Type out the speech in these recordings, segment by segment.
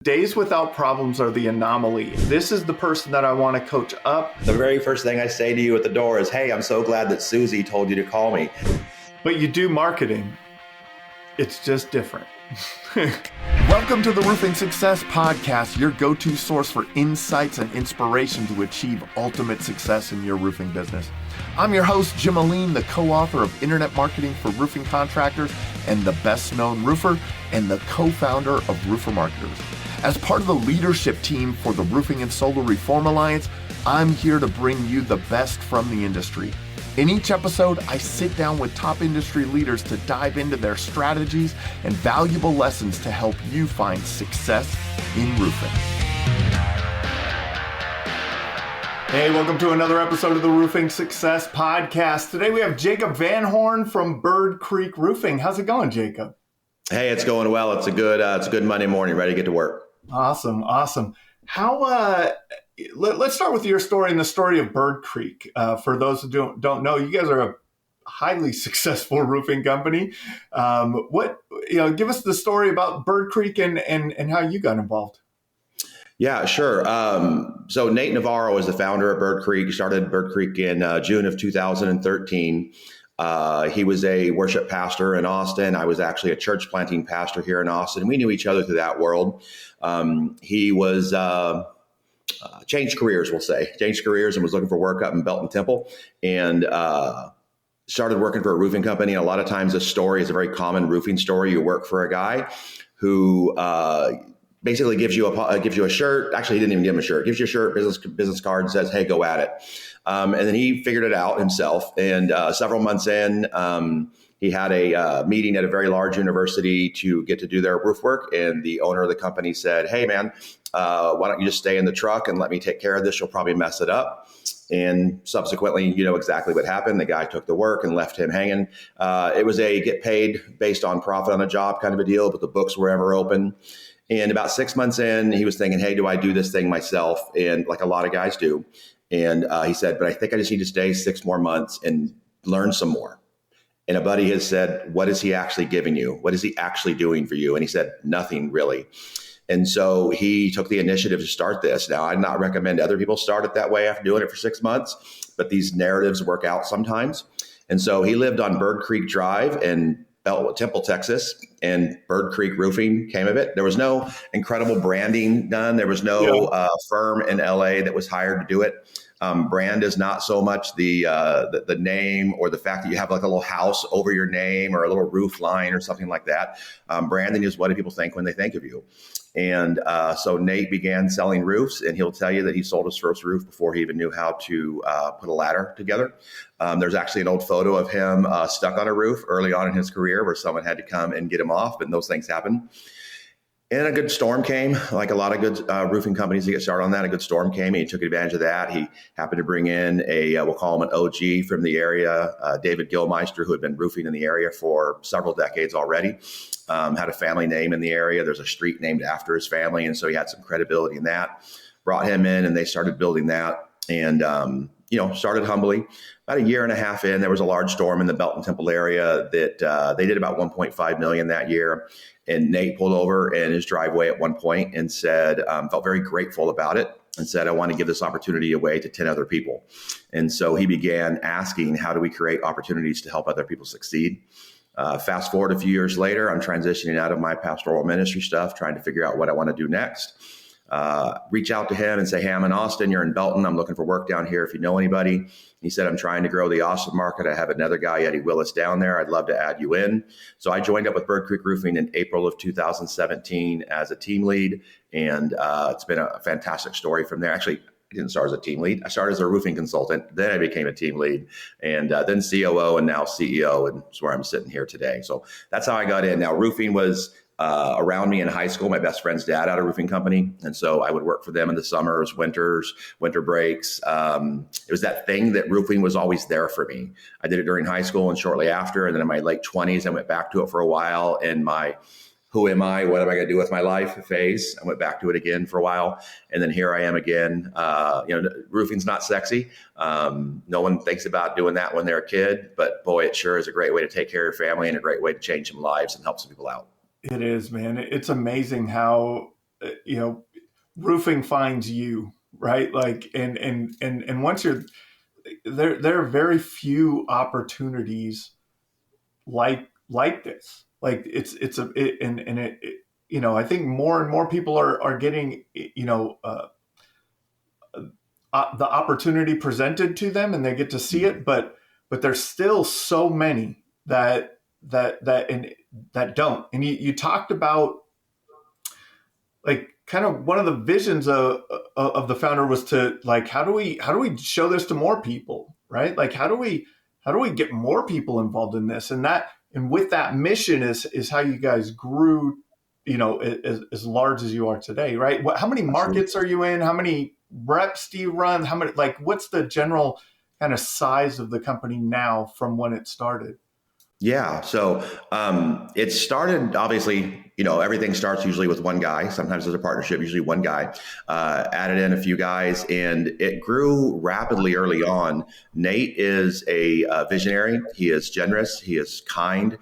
Days without problems are the anomaly. This is the person that I want to coach up. The very first thing I say to you at the door is, hey, I'm so glad that Susie told you to call me. But you do marketing. It's just different. Welcome to the Roofing Success Podcast, your go-to source for insights and inspiration to achieve ultimate success in your roofing business. I'm your host, Jim Aline, the co-author of Internet Marketing for Roofing Contractors and the best-known roofer and the co-founder of Roofer Marketers. As part of the leadership team for the Roofing and Solar Reform Alliance, I'm here to bring you the best from the industry. In each episode, I sit down with top industry leaders to dive into their strategies and valuable lessons to help you find success in roofing. Hey, welcome to another episode of the Roofing Success Podcast. Today we have Jacob Vanhorn from Birdcreek Roofing. How's it going, Jacob? Hey, it's going well. It's a good Monday morning, ready to get to work. Awesome. Let's start with your story and the story of Birdcreek. For those who don't know, you guys are a highly successful roofing company. Give us the story about Birdcreek and how you got involved. Yeah, sure. So Nate Navarro is the founder of Birdcreek. Started Birdcreek in June of 2013. He was a worship pastor in Austin. I was actually a church planting pastor here in Austin. We knew each other through that world. He was changed careers and was looking for work up in Belton Temple and started working for a roofing company. And a lot of times this story is a very common roofing story. You work for a guy who basically gives you a shirt. Actually, he didn't even give him a shirt. Gives you a shirt, business card, and says, "Hey, go at it." And then he figured it out himself. And several months in, he had a meeting at a very large university to get to do their roof work. And the owner of the company said, "Hey, man, why don't you just stay in the truck and let me take care of this? You'll probably mess it up." And subsequently, you know exactly what happened. The guy took the work and left him hanging. It was a get paid based on profit on a job kind of a deal, but the books were ever open. And about 6 months in, he was thinking, hey, do I do this thing myself? And like a lot of guys do. And he said, but I think I just need to stay 6 more months and learn some more. And a buddy has said, what is he actually giving you? What is he actually doing for you? And he said, nothing really. And so he took the initiative to start this. Now, I'd not recommend other people start it that way after doing it for 6 months, but these narratives work out sometimes. And so he lived on Birdcreek Drive in Temple, Texas, and Birdcreek Roofing came of it. There was no incredible branding done. There was no firm in LA that was hired to do it. Brand is not so much the name or the fact that you have like a little house over your name or a little roof line or something like that. Branding is what do people think when they think of you. And so Nate began selling roofs, and he'll tell you that he sold his first roof before he even knew how to put a ladder together. There's actually an old photo of him stuck on a roof early on in his career where someone had to come and get him off, but those things happen. And a good storm came, like a lot of good roofing companies that get started on that. A good storm came, and he took advantage of that. He happened to bring in we'll call him an OG from the area, David Gilmeister, who had been roofing in the area for several decades already, had a family name in the area. There's a street named after his family, and so he had some credibility in that. Brought him in, and they started building that, and started humbly. About a year and a half in, there was a large storm in the Belton Temple area that they did about $1.5 million that year. And Nate pulled over in his driveway at one point and said, felt very grateful about it and said, I want to give this opportunity away to 10 other people. And so he began asking, how do we create opportunities to help other people succeed? Fast forward a few years later, I'm transitioning out of my pastoral ministry stuff, trying to figure out what I want to do next. Reach out to him and say, hey, I'm in Austin, you're in Belton, I'm looking for work down here if you know anybody. He said, I'm trying to grow the Austin market. I have another guy, Eddie Willis, down there. I'd love to add you in. So I joined up with Birdcreek Roofing in April of 2017 as a team lead. And it's been a fantastic story from there. Actually, I didn't start as a team lead. I started as a roofing consultant. Then I became a team lead and then COO and now CEO. And that's where I'm sitting here today. So that's how I got in. Now, roofing was around me in high school. My best friend's dad had a roofing company. And so I would work for them in the summers, winters, winter breaks. It was that thing that roofing was always there for me. I did it during high school and shortly after. And then in my late 20s, I went back to it for a while. And my who am I? What am I going to do with my life phase? I went back to it again for a while. And then here I am again. Roofing's not sexy. No one thinks about doing that when they're a kid. But boy, it sure is a great way to take care of your family and a great way to change some lives and help some people out. It is, man. It's amazing how roofing finds you, right? Like, and once you're there are very few opportunities like this. Like I think more and more people are getting, the opportunity presented to them and they get to see it, but there's still so many that don't. And you talked about, like, kind of one of the visions of the founder was to, like, how do we show this to more people, right? Like, how do we get more people involved in this? And with that mission is how you guys grew, as large as you are today, right? How many markets are you in? How many reps do you run? How many, like, what's the general kind of size of the company now from when it started? Yeah. So it started, obviously, everything starts usually with one guy. Sometimes there's a partnership, usually one guy. Added in a few guys, and it grew rapidly early on. Nate is a visionary. He is generous. He is kind.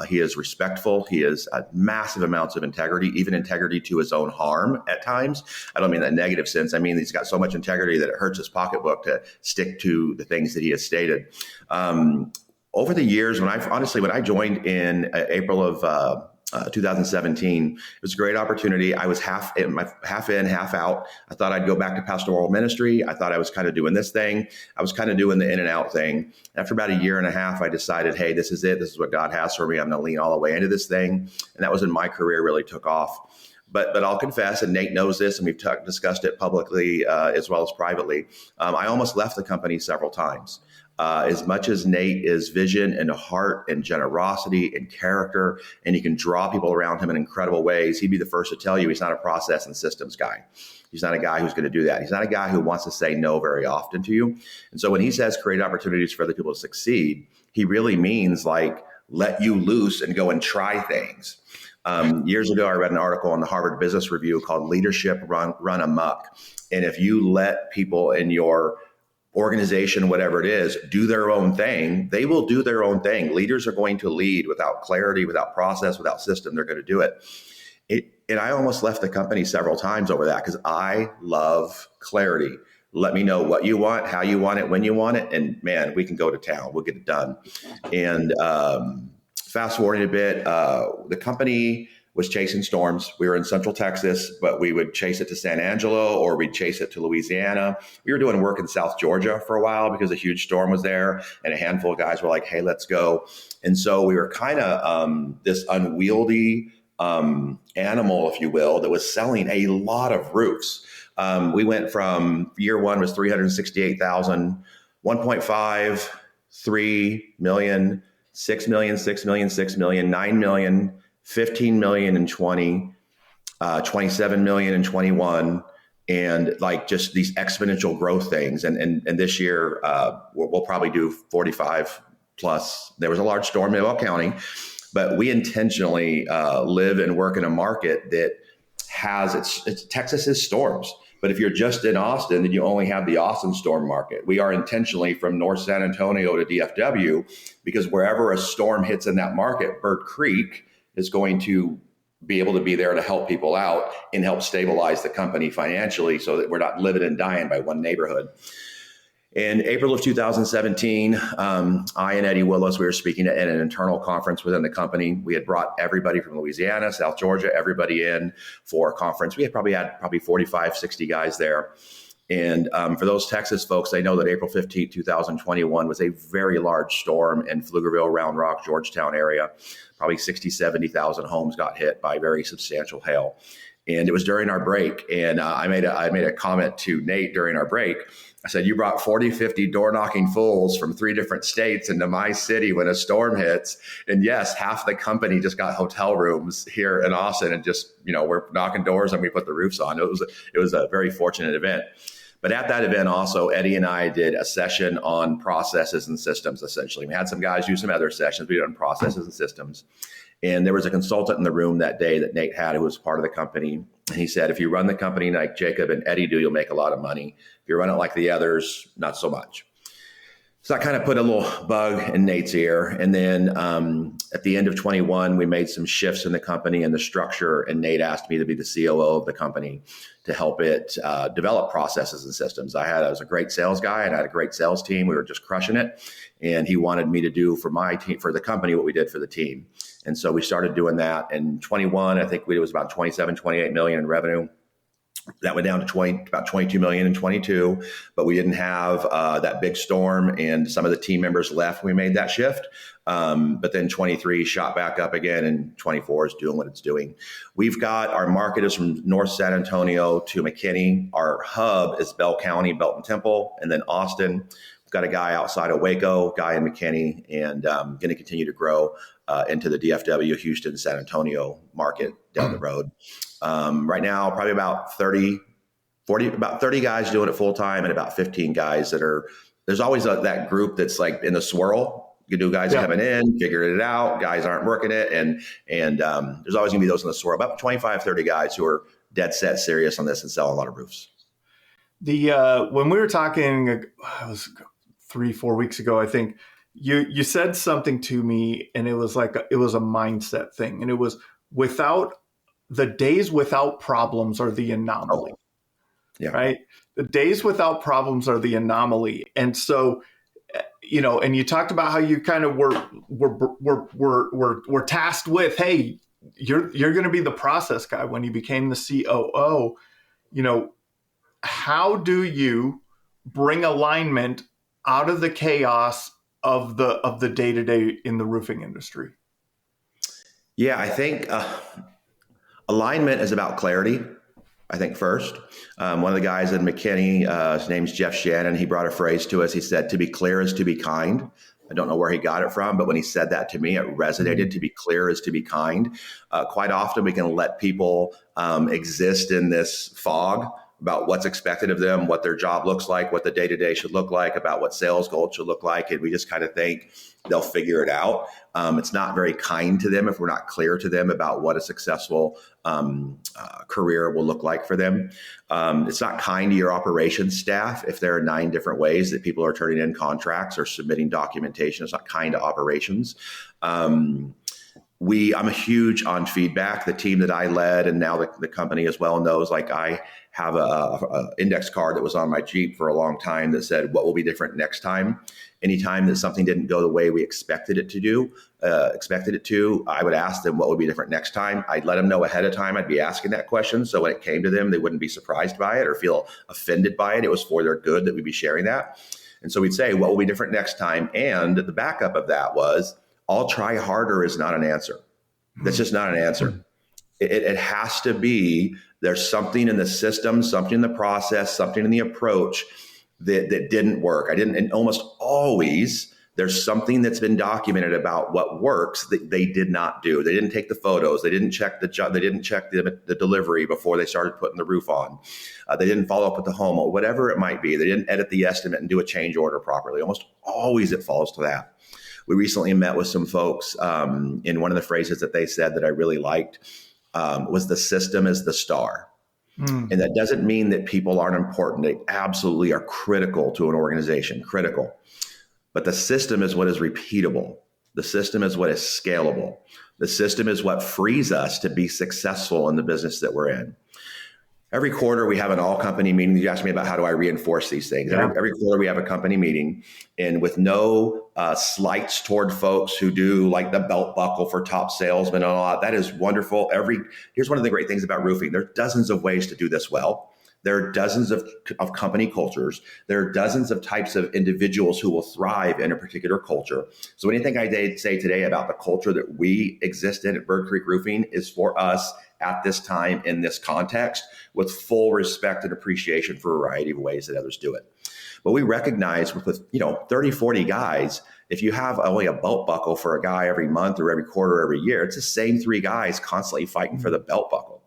He is respectful. He has massive amounts of integrity, even integrity to his own harm at times. I don't mean that in a negative sense. I mean, he's got so much integrity that it hurts his pocketbook to stick to the things that he has stated. Over the years, when I joined in April of 2017, it was a great opportunity. I was half in, half out. I thought I'd go back to pastoral ministry. I thought I was kind of doing this thing. I was kind of doing the in and out thing. After about a year and a half, I decided, hey, this is it. This is what God has for me. I'm going to lean all the way into this thing. And that was when my career really took off. But I'll confess, and Nate knows this, and we've discussed it publicly as well as privately. I almost left the company several times. As much as Nate is vision and heart and generosity and character, and he can draw people around him in incredible ways, he'd be the first to tell you he's not a process and systems guy. He's not a guy who's going to do that. He's not a guy who wants to say no very often to you. And so when he says create opportunities for other people to succeed, he really means, like, let you loose and go and try things. Years ago, I read an article on the Harvard Business Review called Leadership Run Amok. And if you let people in your organization, whatever it is, do their own thing, they will do their own thing. Leaders are going to lead without clarity, without process, without system. They're going to do it. And I almost left the company several times over that, because I love clarity. Let me know what you want, how you want it, when you want it. And man, we can go to town. We'll get it done. And fast forwarding a bit, the company was chasing storms. We were in Central Texas, but we would chase it to San Angelo, or we'd chase it to Louisiana. We were doing work in South Georgia for a while because a huge storm was there, and a handful of guys were like, hey, let's go. And so we were kind of this unwieldy animal, if you will, that was selling a lot of roofs. We went from year one was 368,000, 1.5, 3 million, 6 million, 6 million, 6 million, 9 million, 15 million in 20, 27 million in 21, and like just these exponential growth things. And this year, we'll probably do 45 plus. There was a large storm in Will County, but we intentionally live and work in a market that has it's Texas's storms. But if you're just in Austin, then you only have the Austin storm market. We are intentionally from North San Antonio to DFW, because wherever a storm hits in that market, Birdcreek is going to be able to be there to help people out and help stabilize the company financially, so that we're not living and dying by one neighborhood. In April of 2017, I and Eddie Willis, we were speaking at an internal conference within the company. We had brought everybody from Louisiana, South Georgia, everybody in for a conference. We had probably 45, 60 guys there. And for those Texas folks, they know that April 15, 2021 was a very large storm in Pflugerville, Round Rock, Georgetown area. Probably 60, 70,000 homes got hit by very substantial hail. And it was during our break. And I made a comment to Nate during our break. I said, you brought 40, 50 door knocking fools from 3 different states into my city when a storm hits. And yes, half the company just got hotel rooms here in Austin, and just, we're knocking doors and we put the roofs on. It was a very fortunate event. But at that event also, Eddie and I did a session on processes and systems, essentially. We had some guys do some other sessions. We did on processes and systems. And there was a consultant in the room that day that Nate had, who was part of the company. And he said, if you run the company like Jacob and Eddie do, you'll make a lot of money. If you run it like the others, not so much. So I kind of put a little bug in Nate's ear. And then at the end of 21, we made some shifts in the company and the structure. And Nate asked me to be the COO of the company to help it develop processes and systems. I was a great sales guy and I had a great sales team. We were just crushing it. And he wanted me to do for my team, for the company, what we did for the team. And so we started doing that. In 21, I think it was about 27, 28 million in revenue. That went down to about 22 million in 22, but we didn't have that big storm and some of the team members left when we made that shift. But then 23 shot back up again and 24 is doing what it's doing. We've got our market is from North San Antonio to McKinney. Our hub is Bell County, Belton Temple, and then Austin. We've got a guy outside of Waco, guy in McKinney, and going to continue to grow into the DFW, Houston, San Antonio market down the road. Right now, probably about 30 guys doing it full time and about 15 guys there's always that group that's like in the swirl. You do guys coming in, figuring it out, guys aren't working it. And there's always gonna be those in the swirl, about 25, 30 guys who are dead set serious on this and sell a lot of roofs. When we were talking, it was 3-4 weeks ago, I think you said something to me and it was like, it was a mindset thing. And it was the days without problems are the anomaly, right? The days without problems are the anomaly. And so, and you talked about how you kind of were tasked with, hey, you're going to be the process guy when you became the COO. How do you bring alignment out of the chaos of the day-to-day in the roofing industry? Yeah, I think alignment is about clarity, I think, first. One of the guys in McKinney, his name's Jeff Shannon, he brought a phrase to us. He said, to be clear is to be kind. I don't know where he got it from, but when he said that to me, it resonated. To be clear is to be kind. Quite often we can let people exist in this fog about what's expected of them, what their job looks like, what the day-to-day should look like, about what sales goals should look like. And we just kind of think they'll figure it out. It's not very kind to them if we're not clear to them about what a successful career will look like for them. It's not kind to your operations staff if there are 9 different ways that people are turning in contracts or submitting documentation. It's not kind to operations. I'm a huge on feedback. The team that I led and now the company as well knows, like I have a index card that was on my Jeep for a long time that said, what will be different next time? Anytime that something didn't go the way we expected it to, I would ask them what would be different next time. I'd let them know ahead of time. I'd be asking that question. So when it came to them, they wouldn't be surprised by it or feel offended by it. It was for their good that we'd be sharing that. And so we'd say, what will be different next time? And the backup of that was, I'll try harder is not an answer. That's just not an answer. It has to be, there's something in the system, something in the process, something in the approach that didn't work. And almost always there's something that's been documented about what works that they did not do. They didn't take the photos. They didn't check the job. They didn't check the delivery before they started putting the roof on. They didn't follow up with the home, or whatever it might be. They didn't edit the estimate and do a change order properly. Almost always it falls to that. We recently met with some folks, and one of the phrases that they said that I really liked was the system is the star. And that doesn't mean that people aren't important. They absolutely are critical to an organization, critical. But the system is what is repeatable. The system is what is scalable. The system is what frees us to be successful in the business that we're in. Every quarter, we have an all-company meeting. You asked me about how do I reinforce these things. Yeah. Every quarter, we have a company meeting, and with no slights toward folks who do like the belt buckle for top salesmen and all that is wonderful. Here's one of the great things about roofing. There are dozens of ways to do this well. There are dozens of company cultures. There are dozens of types of individuals who will thrive in a particular culture. So anything I say today about the culture that we exist in at Birdcreek Roofing is for us at this time in this context with full respect and appreciation for a variety of ways that others do it. But we recognize with 30, 40 guys, if you have only a belt buckle for a guy every month or every quarter, or every year, it's the same 3 guys constantly fighting for the belt buckle.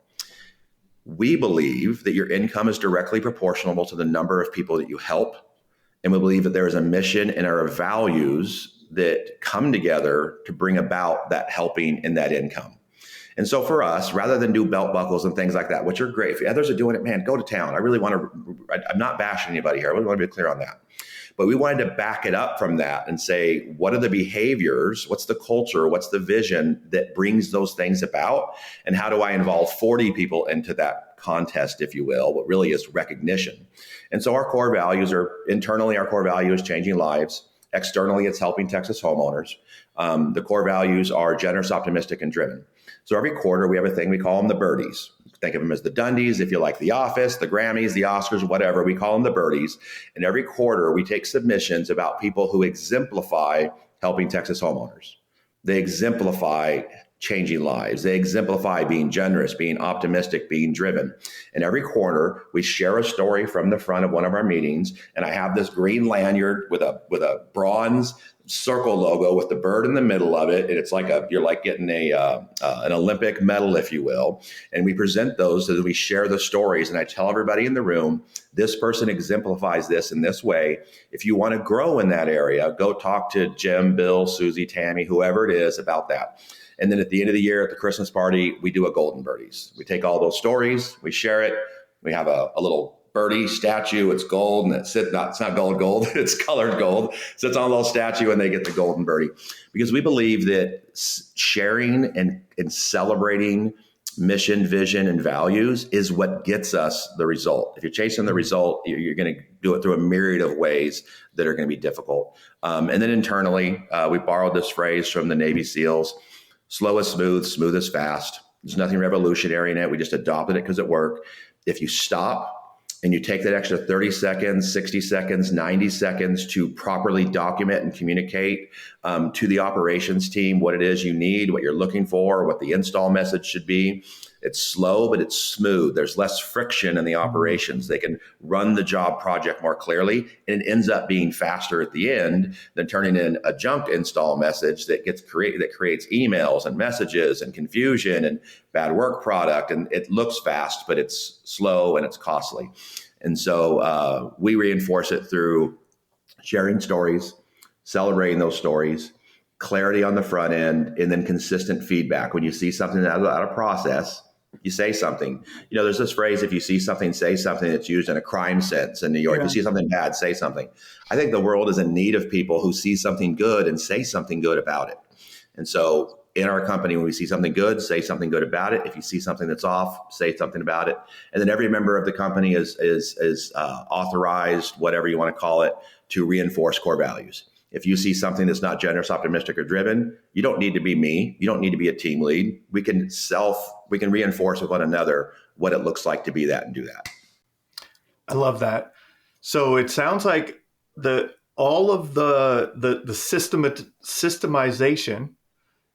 We believe that your income is directly proportional to the number of people that you help. And we believe that there is a mission and our values that come together to bring about that helping and that income. And so for us, rather than do belt buckles and things like that, which are great, if others are doing it, man, go to town. I'm not bashing anybody here. I really want to be clear on that. But we wanted to back it up from that and say, what are the behaviors? What's the culture? What's the vision that brings those things about? And how do I involve 40 people into that contest, if you will, what really is recognition? And so our core values are, internally, our core value is changing lives. Externally, it's helping Texas homeowners. The core values are generous, optimistic, and driven. So every quarter, we have a thing, we call them the birdies. Think of them as the Dundies, if you like The Office, the Grammys, the Oscars, whatever, we call them the birdies. And every quarter, we take submissions about people who exemplify helping Texas homeowners. They exemplify changing lives. They exemplify being generous, being optimistic, being driven. And every quarter, we share a story from the front of one of our meetings. And I have this green lanyard with a bronze circle logo with the bird in the middle of it. And it's like you're like getting an Olympic medal, if you will. And we present those so that we share the stories. And I tell everybody in the room, this person exemplifies this in this way. If you want to grow in that area, go talk to Jim, Bill, Susie, Tammy, whoever it is about that. And then at the end of the year at the Christmas party, we do a golden birdies. We take all those stories, we share it. We have a little birdie statue. It's gold, and it's not gold, it's colored gold. Sits on a little statue, and they get the golden birdie. Because we believe that sharing and celebrating mission, vision, and values is what gets us the result. If you're chasing the result, you're going to do it through a myriad of ways that are going to be difficult. And then internally, we borrowed this phrase from the Navy SEALs: slow is smooth, smooth is fast. There's nothing revolutionary in it. We just adopted it because it worked. If you stop and you take that extra 30 seconds, 60 seconds, 90 seconds to properly document and communicate to the operations team what it is you need, what you're looking for, what the install message should be. It's slow, but it's smooth. There's less friction in the operations. They can run the job project more clearly, and it ends up being faster at the end than turning in a junk install message that creates emails and messages and confusion and bad work product. And it looks fast, but it's slow and it's costly. And so we reinforce it through sharing stories, celebrating those stories, clarity on the front end, and then consistent feedback. When you see something out of process, you say something. You know, there's this phrase, if you see something, say something, that's used in a crime sense in New York. Yeah. If you see something bad, say something. I think the world is in need of people who see something good and say something good about it. And so in our company, when we see something good, say something good about it. If you see something that's off, say something about it. And then every member of the company is authorized, whatever you want to call it, to reinforce core values. If you see something that's not generous, optimistic, or driven, you don't need to be me. You don't need to be a team lead. We can reinforce with one another what it looks like to be that and do that. I love that. So it sounds like all of the systemization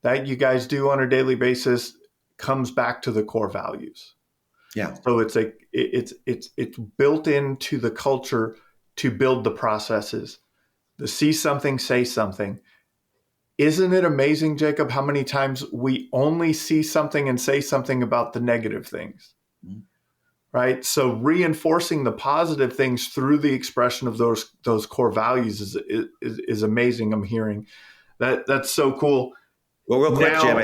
that you guys do on a daily basis comes back to the core values. Yeah. So it's built into the culture to build the processes. The see something, say something. Isn't it amazing, Jacob, how many times we only see something and say something about the negative things, right? So reinforcing the positive things through the expression of those core values is amazing. I'm hearing that's so cool. Well, real quick, Jim,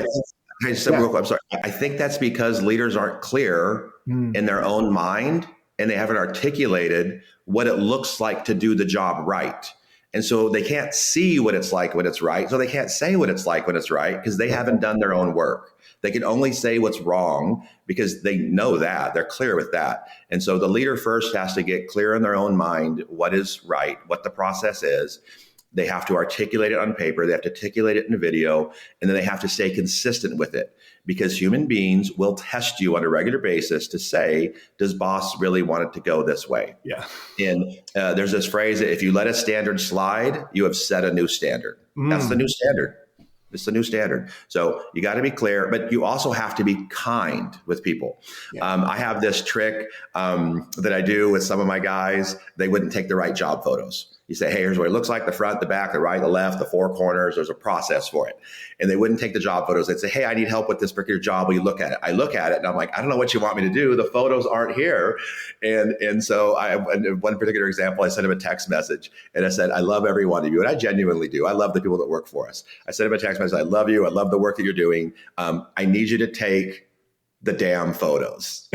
I'm sorry. I think that's because leaders aren't clear in their own mind, and they haven't articulated what it looks like to do the job right. And so they can't see what it's like when it's right. So they can't say what it's like when it's right because they haven't done their own work. They can only say what's wrong because they know that. They're clear with that. And so the leader first has to get clear in their own mind what is right, what the process is. They have to articulate it on paper. They have to articulate it in a video, and then they have to stay consistent with it because human beings will test you on a regular basis to say, does boss really want it to go this way? Yeah. And there's this phrase that if you let a standard slide, you have set a new standard. That's the new standard. It's the new standard. So you got to be clear, but you also have to be kind with people. Yeah. I have this trick that I do with some of my guys. They wouldn't take the right job photos. You say, hey, here's what it looks like, the front, the back, the right, the left, the four corners. There's a process for it. And they wouldn't take the job photos. They'd say, hey, I need help with this particular job. Will you look at it? I look at it and I'm like, I don't know what you want me to do. The photos aren't here. And so in one particular example, I sent him a text message and I said, I love every one of you. And I genuinely do. I love the people that work for us. I sent him a text message. I love you. I love the work that you're doing. I need you to take the damn photos.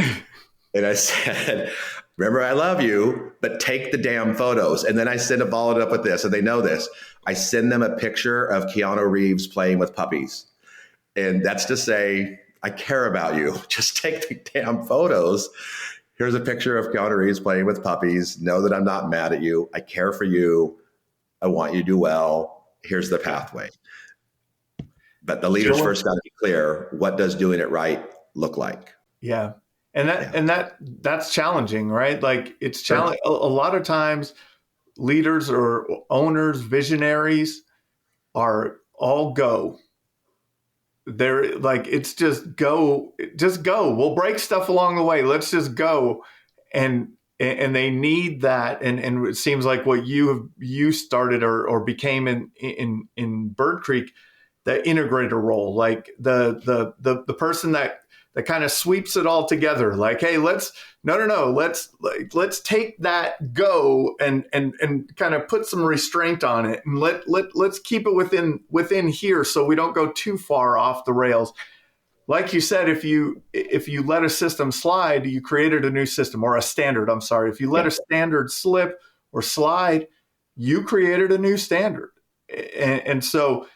And I said, remember, I love you, but take the damn photos. And then I followed it up with this, and they know this. I send them a picture of Keanu Reeves playing with puppies. And that's to say, I care about you. Just take the damn photos. Here's a picture of Keanu Reeves playing with puppies. Know that I'm not mad at you. I care for you. I want you to do well. Here's the pathway. But the leaders first got to be clear. What does doing it right look like? Yeah. And that's challenging, right? Like it's challenging. A lot of times leaders or owners, visionaries are all go. They're like, it's just go. We'll break stuff along the way. Let's just go. And they need that. And it seems like what you started or became in Birdcreek, the integrator role, like the person that kind of sweeps it all together. Like, hey, let's take that go and kind of put some restraint on it, and let's keep it within here so we don't go too far off the rails. Like you said, if you let a system slide, you created a new system, or a standard. I'm sorry. If you let a standard slip or slide, you created a new standard. And so,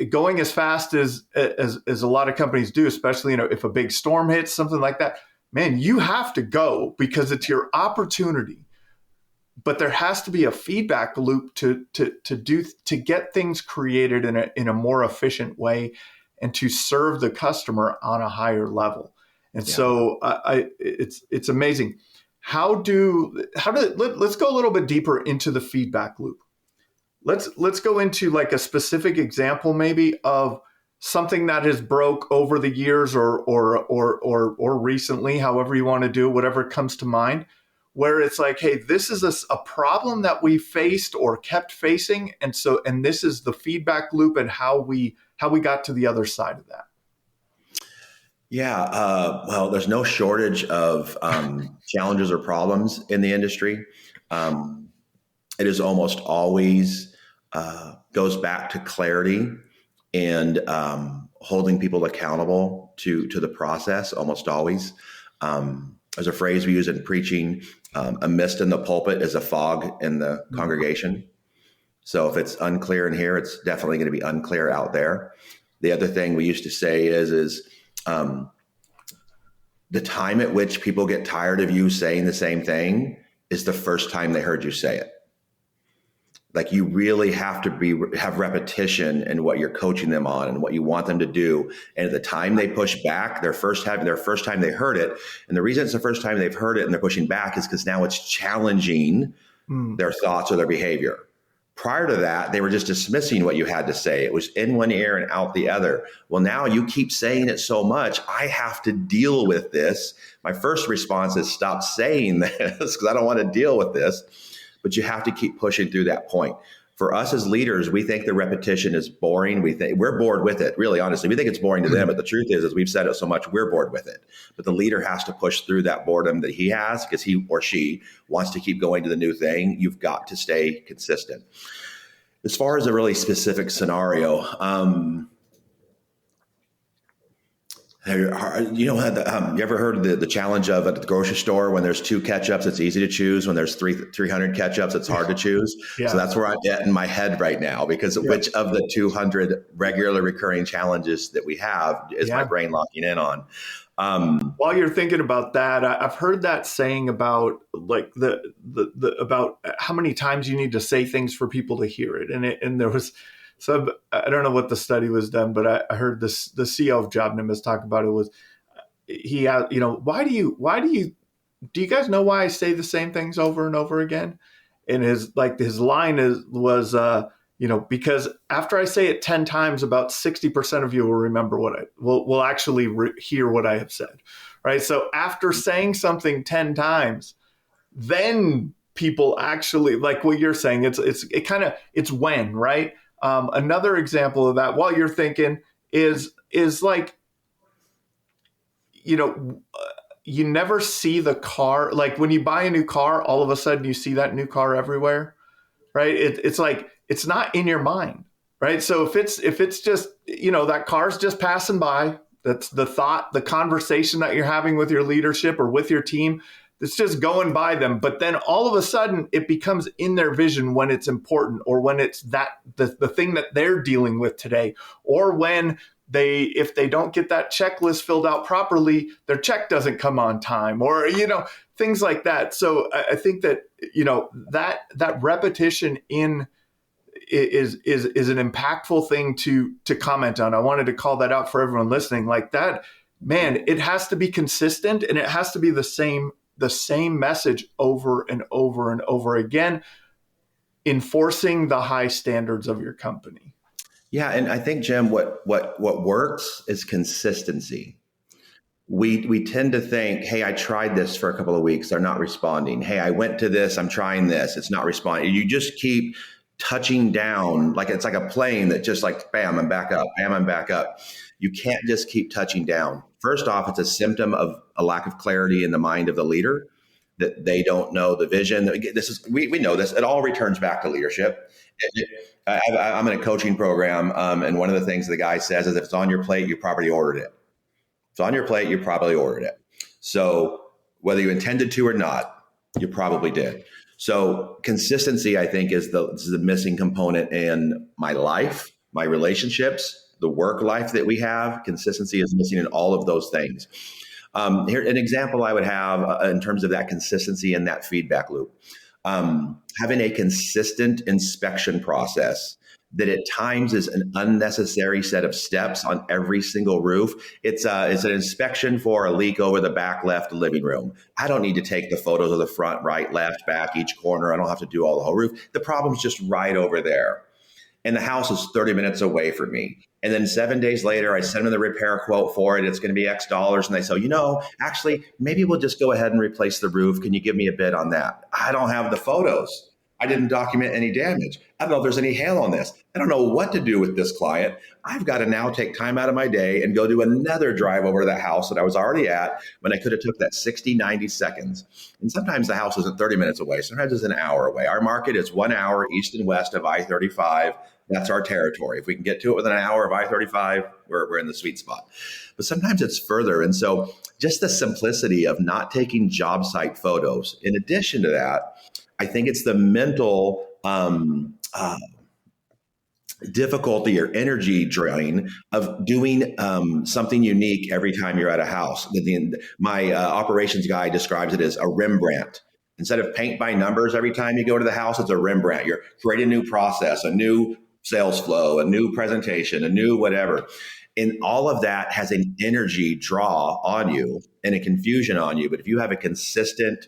going as fast as a lot of companies do, especially, if a big storm hits, something like that, man, you have to go because it's your opportunity. But there has to be a feedback loop to get things created in a more efficient way and to serve the customer on a higher level. And so it's amazing. Let's go a little bit deeper into the feedback loop. Let's go into like a specific example maybe of something that has broke over the years or recently, however you want to do it, whatever comes to mind, where it's like, hey, this is a problem that we faced or kept facing. And this is the feedback loop and how we got to the other side of that. Yeah. Well, there's no shortage of challenges or problems in the industry. It is almost always goes back to clarity and holding people accountable to the process, almost always. There's a phrase we use in preaching, a mist in the pulpit is a fog in the congregation. So if it's unclear in here, it's definitely going to be unclear out there. The other thing we used to say is the time at which people get tired of you saying the same thing is the first time they heard you say it. Like you really have to have repetition in what you're coaching them on and what you want them to do. And at the time they push back, their first time they heard it. And the reason it's the first time they've heard it and they're pushing back is because now it's challenging their thoughts or their behavior. Prior to that, they were just dismissing what you had to say. It was in one ear and out the other. Well, now you keep saying it so much, I have to deal with this. My first response is stop saying this because I don't want to deal with this. But you have to keep pushing through that point. For us as leaders, we think the repetition is boring. We're bored with it, really, honestly. We think it's boring to them, but the truth is we've said it so much, we're bored with it. But the leader has to push through that boredom that he has because he or she wants to keep going to the new thing. You've got to stay consistent. As far as a really specific scenario, you ever heard of the challenge of at the grocery store when there's 2 ketchups, it's easy to choose. When there's 300 ketchups, it's hard to choose. Yeah. So that's where I'm at in my head right now, because which of the 200 regularly recurring challenges that we have is my brain locking in on? While you're thinking about that, I've heard that saying about like about how many times you need to say things for people to hear it. And there was some, I don't know what the study was done, but I heard the CEO of Jobnim talk about it. Was he, why do you guys know why I say the same things over and over again? And his line was because after I say it 10 times, about 60% of you will remember will actually hear what I have said. Right. So after saying something 10 times, then people actually, like what you're saying, it's when, right? Another example of that, while you're thinking, is like, you never see the car. Like when you buy a new car, all of a sudden you see that new car everywhere, right? It's like, it's not in your mind, right? So if it's just, that car's just passing by, that's the thought, the conversation that you're having with your leadership or with your team, it's just going by them. But then all of a sudden it becomes in their vision when it's important, or when it's the thing that they're dealing with today, or when if they don't get that checklist filled out properly, their check doesn't come on time, or, things like that. So I think that, that repetition is an impactful thing to comment on. I wanted to call that out for everyone listening. Like that, man, it has to be consistent, and it has to be the same message over and over and over again, enforcing the high standards of your company. Yeah, and I think, Jim, what works is consistency. We tend to think, hey, I tried this for a couple of weeks, they're not responding. Hey, I went to this, I'm trying this, it's not responding. You just keep touching down, like it's like a plane that just like, bam, I'm back up, bam, I'm back up. You can't just keep touching down. First off, it's a symptom of a lack of clarity in the mind of the leader, that they don't know the vision. We know this. It all returns back to leadership. I'm in a coaching program, and one of the things the guy says is, if it's on your plate, you probably ordered it. If it's on your plate, you probably ordered it. So whether you intended to or not, you probably did. So consistency, I think, is the missing component in my life, my relationships, the work life that we have. Consistency is missing in all of those things. Here, an example I would have in terms of that consistency and that feedback loop. Having a consistent inspection process that at times is an unnecessary set of steps on every single roof. It's an inspection for a leak over the back left living room. I don't need to take the photos of the front, right, left, back, each corner. I don't have to do all the whole roof. The problem's just right over there. And the house is 30 minutes away from me. And then 7 days later, I send them the repair quote for it. It's going to be X dollars. And they say, actually, maybe we'll just go ahead and replace the roof. Can you give me a bid on that? I don't have the photos. I didn't document any damage. I don't know if there's any hail on this. I don't know what to do with this client. I've got to now take time out of my day and go do another drive over to that house that I was already at, when I could have took that 60, 90 seconds. And sometimes the house isn't 30 minutes away. Sometimes it's an hour away. Our market is 1 hour east and west of I-35. That's our territory. If we can get to it within an hour of I-35, we're in the sweet spot. But sometimes it's further. And so just the simplicity of not taking job site photos. In addition to that, I think it's the mental difficulty or energy drain of doing something unique every time you're at a house. My operations guy describes it as a Rembrandt. Instead of paint by numbers every time you go to the house, it's a Rembrandt. You're creating a new process, a new sales flow, a new presentation, a new whatever. And all of that has an energy draw on you and a confusion on you. But if you have a consistent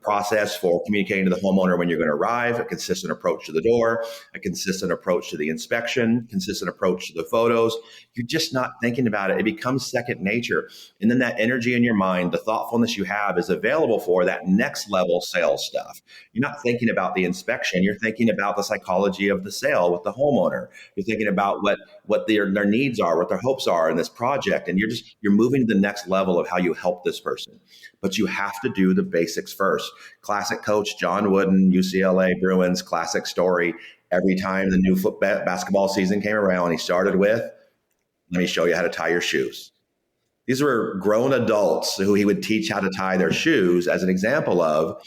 process for communicating to the homeowner when you're going to arrive, a consistent approach to the door, a consistent approach to the inspection, consistent approach to the photos, you're just not thinking about it. It becomes second nature. And then that energy in your mind, the thoughtfulness you have, is available for that next level sales stuff. You're not thinking about the inspection. You're thinking about the psychology of the sale with the homeowner. You're thinking about what their needs are, what their hopes are in this project. And you're moving to the next level of how you help this person. But you have to do the basics first. Classic coach John Wooden, UCLA Bruins, classic story. Every time the new basketball season came around, he started with, let me show you how to tie your shoes. These were grown adults who he would teach how to tie their shoes as an example of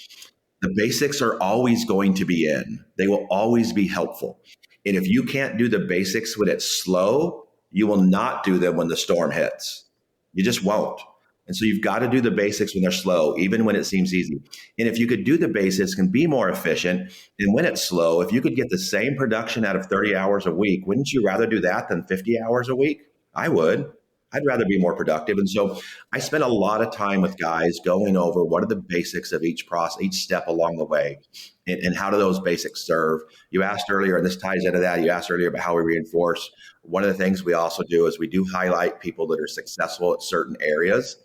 the basics are always going to be in. They will always be helpful. And if you can't do the basics when it's slow, you will not do them when the storm hits. You just won't. And so you've got to do the basics when they're slow, even when it seems easy. And if you could do the basics and be more efficient, and when it's slow, if you could get the same production out of 30 hours a week, wouldn't you rather do that than 50 hours a week? I would. I'd rather be more productive. And so I spent a lot of time with guys going over what are the basics of each process, each step along the way, and how do those basics serve. You asked earlier, and this ties into that, you asked earlier about how we reinforce. One of the things we also do is we do highlight people that are successful at certain areas,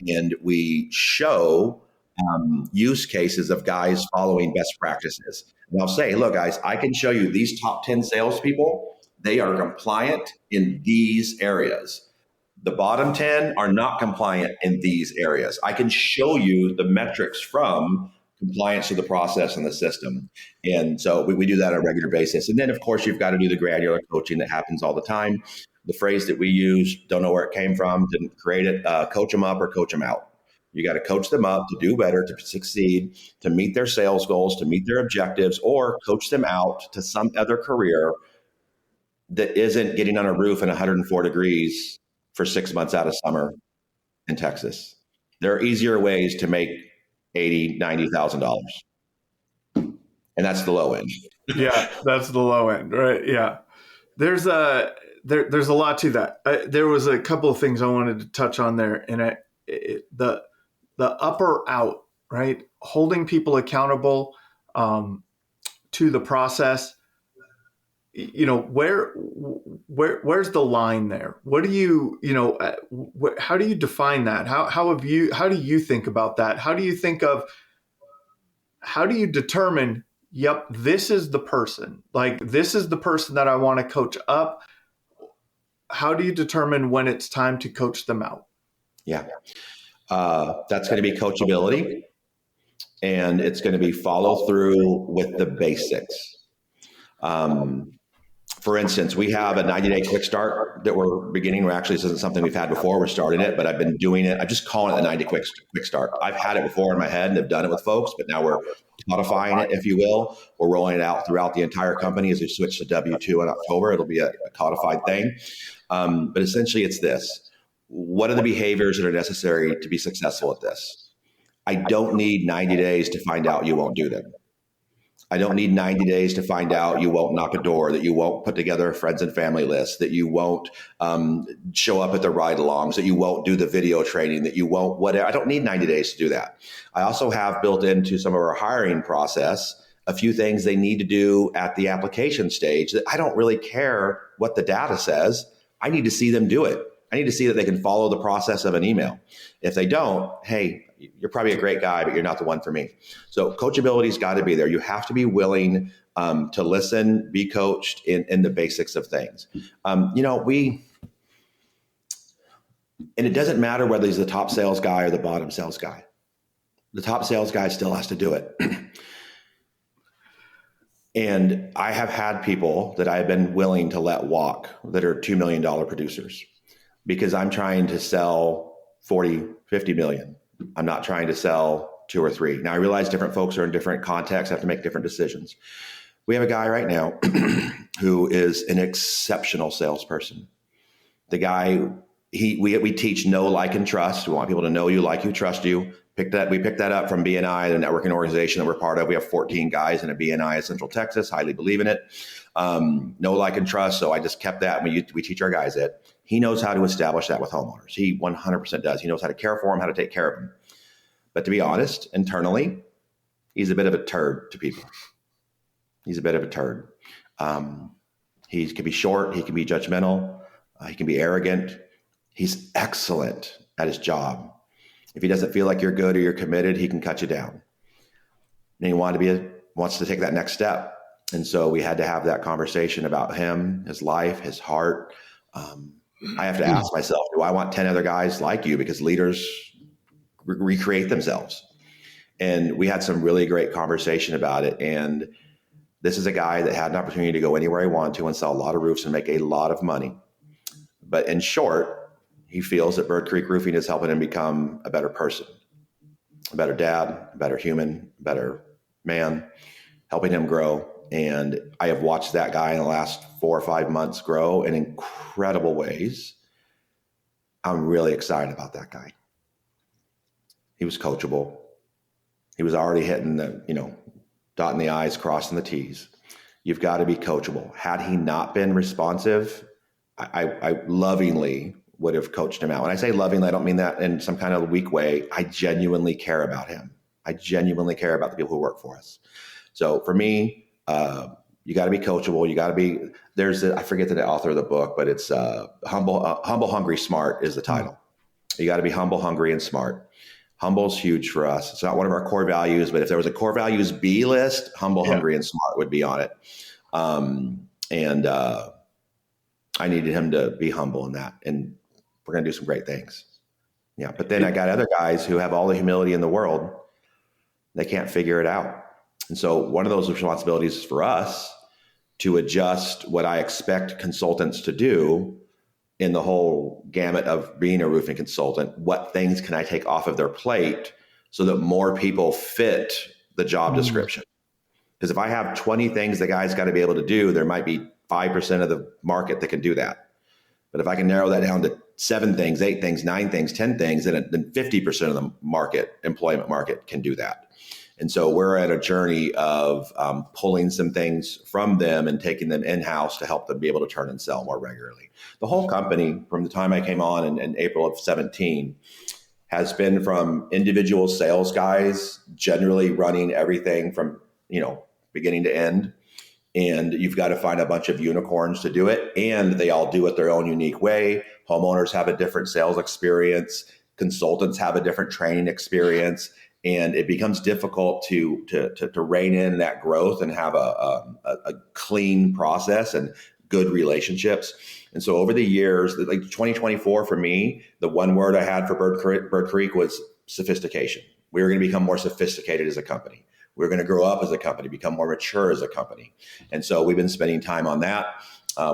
and we show use cases of guys following best practices. And I'll say, look, guys, I can show you these top 10 salespeople. They are compliant in these areas. The bottom 10 are not compliant in these areas. I can show you the metrics from compliance to the process and the system. And so we do that on a regular basis. And then, of course, you've got to do the granular coaching that happens all the time. The phrase that we use, don't know where it came from, didn't create it, coach them up or coach them out. You got to coach them up to do better, to succeed, to meet their sales goals, to meet their objectives, or coach them out to some other career that isn't getting on a roof in 104 degrees for 6 months out of summer in Texas. There are easier ways to make $80,000, $90,000. And that's the low end. Yeah, that's the low end, right? Yeah. There's a lot to that. There was a couple of things I wanted to touch on there, and the upper out, right? Holding people accountable to the process. Where's the line there? What do you how do you define that? How do you think about that? How do you determine, yep, this is the person, like this is the person that I want to coach up? How do you determine when it's time to coach them out? Yeah. That's going to be coachability, and it's going to be follow through with the basics. For instance, we have a 90-day quick start that we're beginning. Actually, this isn't something we've had before. We're starting it, but I've been doing it. I'm just calling it the 90 quick start. I've had it before in my head and have done it with folks, but now we're codifying it, if you will. We're rolling it out throughout the entire company as we switch to W-2 in October. It'll be a codified thing. But essentially it's this. What are the behaviors that are necessary to be successful at this? I don't need 90 days to find out you won't do them. I don't need 90 days to find out you won't knock a door, that you won't put together a friends and family list, that you won't show up at the ride-alongs, that you won't do the video training, that you won't whatever. I don't need 90 days to do that. I also have built into some of our hiring process a few things they need to do at the application stage that I don't really care what the data says. I need to see them do it. I need to see that they can follow the process of an email. If they don't, hey, you're probably a great guy, but you're not the one for me. So coachability's got to be there. You have to be willing to listen, be coached in the basics of things. And it doesn't matter whether he's the top sales guy or the bottom sales guy. The top sales guy still has to do it. And I have had people that I've been willing to let walk that are $2 million producers because I'm trying to sell 40, 50 million. I'm not trying to sell 2 or 3. Now I realize different folks are in different contexts, have to make different decisions. We have a guy right now who is an exceptional salesperson. The guy, we teach know, like, and trust. We want people to know you, like you, trust you. We picked that up from BNI, the networking organization that we're part of. We have 14 guys in a BNI in Central Texas, highly believe in it. Know, like, and trust. So I just kept that. We teach our guys it. He knows how to establish that with homeowners. He 100% does. He knows how to care for them, how to take care of them. But to be honest, internally, he's a bit of a turd to people. He's a bit of a turd. He can be short. He can be judgmental. He can be arrogant. He's excellent at his job. If he doesn't feel like you're good or you're committed, he can cut you down. And he wants to take that next step. And so we had to have that conversation about him, his life, his heart. I have to ask myself, do I want 10 other guys like you? Because leaders recreate themselves. And we had some really great conversation about it. And this is a guy that had an opportunity to go anywhere he wanted to and sell a lot of roofs and make a lot of money. But in short, he feels that Birdcreek Roofing is helping him become a better person, a better dad, a better human, a better man, helping him grow. And I have watched that guy in the last 4 or 5 months grow in incredible ways. I'm really excited about that guy. He was coachable. He was already hitting the, dotting the I's, crossing the T's. You've got to be coachable. Had he not been responsive, I lovingly would have coached him out. When I say lovingly, I don't mean that in some kind of weak way. I genuinely care about him. I genuinely care about the people who work for us. So for me, you got to be coachable. You got to be, I forget the author of the book, but it's Humble, Hungry, Smart is the title. You got to be humble, hungry, and smart. Humble's huge for us. It's not one of our core values, but if there was a core values B list, humble, hungry, and smart would be on it. And I needed him to be humble in that. And we're going to do some great things. Yeah. But then I got other guys who have all the humility in the world. They can't figure it out. And so one of those responsibilities is for us to adjust what I expect consultants to do in the whole gamut of being a roofing consultant. What things can I take off of their plate so that more people fit the job description? Because if I have 20 things the guy's got to be able to do, there might be 5% of the market that can do that. But if I can narrow that down to 7 things, 8 things, 9 things, 10 things, then 50% of the employment market can do that. And so we're at a journey of pulling some things from them and taking them in-house to help them be able to turn and sell more regularly. The whole company, from the time I came on in April of 17, has been from individual sales guys, generally running everything from, beginning to end. And you've got to find a bunch of unicorns to do it. And they all do it their own unique way. Homeowners have a different sales experience. Consultants have a different training experience. And it becomes difficult to rein in that growth and have a clean process and good relationships. And so over the years, like 2024 for me, the one word I had for Birdcreek was sophistication. We were going to become more sophisticated as a company. We're going to grow up as a company, become more mature as a company. And so we've been spending time on that.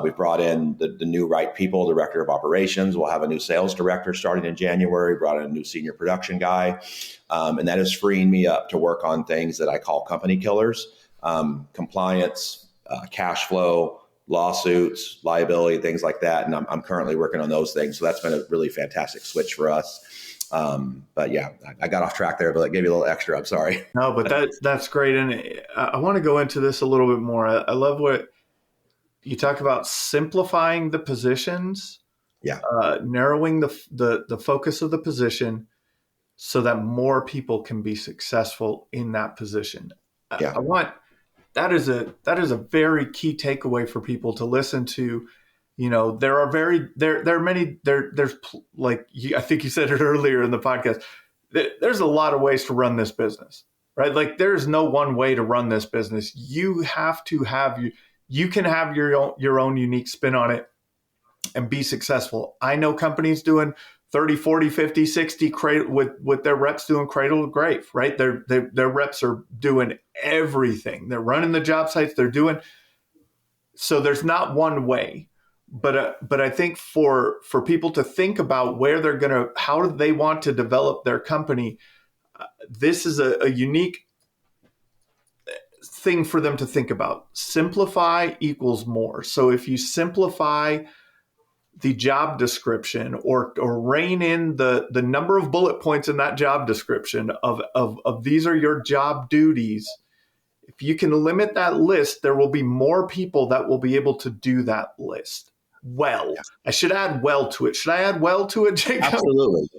We've brought in the new right people, director of operations. We'll have a new sales director starting in January, brought in a new senior production guy. And that is freeing me up to work on things that I call company killers, compliance, cash flow, lawsuits, liability, things like that. And I'm currently working on those things. So that's been a really fantastic switch for us. But yeah, I got off track there, but I gave you a little extra. I'm sorry. No, but that's great. And I want to go into this a little bit more. I love what you talk about, simplifying the positions, narrowing the focus of the position so that more people can be successful in that position. Yeah. That is a very key takeaway for people to listen to. There's like, I think you said it earlier in the podcast, there's a lot of ways to run this business, right? Like there's no one way to run this business. You have to you can have your own unique spin on it and be successful. I know companies doing 30, 40, 50, 60 with their reps doing cradle to grave, right? Their reps are doing everything. They're running the job sites. So there's not one way. But I think for people to think about how do they want to develop their company, this is a unique thing for them to think about. Simplify equals more. So if you simplify the job description or rein in the number of bullet points in that job description of these are your job duties, if you can limit that list, there will be more people that will be able to do that list. Well, yeah. I should add well to it. Should I add well to it, Jacob?